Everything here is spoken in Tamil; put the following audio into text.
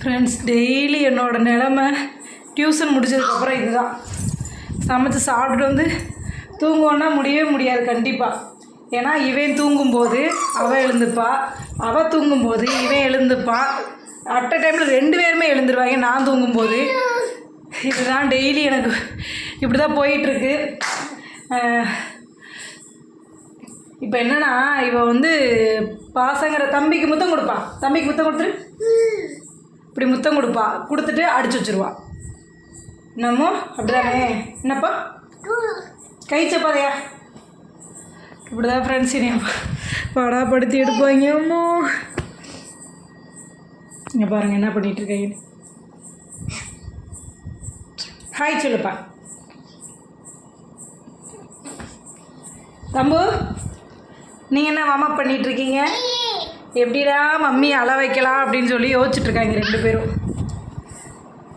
ஃப்ரெண்ட்ஸ், டெய்லி என்னோடய நிலமை டியூஷன் முடிச்சதுக்கப்புறம் இதுதான். சமைச்சு சாப்பிட்டுட்டு வந்து தூங்குவோன்னா முடியவே முடியாது கண்டிப்பாக. ஏன்னா இவன் தூங்கும்போது அவள் எழுந்துப்பா, அவள் தூங்கும்போது இவன் எழுந்துப்பான். அட் அ டைமில் 2 பேருமே எழுந்துருவாங்க நான் தூங்கும்போது. இதுதான் டெய்லி எனக்கு இப்படி தான் போயிட்டுருக்கு. இப்போ என்னென்னா, இவள் வந்து பாசங்கிற தம்பிக்கு முத்தம் கொடுப்பான். தம்பிக்கு முத்தம் கொடுத்துரு, இப்படி முத்தம் கொடுப்பா, கொடுத்துட்டு அடிச்சு வச்சுருவா. என்னமோ அப்படிதானே? என்னப்பா கைச்சப்பாதையா? இப்படி தான் ஃப்ரெண்ட்ஸ் என்னைய படாப்படுத்தி எடுப்பாங்க. அம்மோ, இங்கே பாருங்கள் என்ன பண்ணிகிட்ருக்கீங்க. ஹாய் சொல்லுப்பா. தம்பு, நீங்கள் என்ன வார்ம் அப் பண்ணிகிட்ருக்கீங்க? எப்படிடா மம்மி அள வைக்கலாம் அப்படின்னு சொல்லி யோசிச்சுட்ருக்காங்க 2 பேரும்.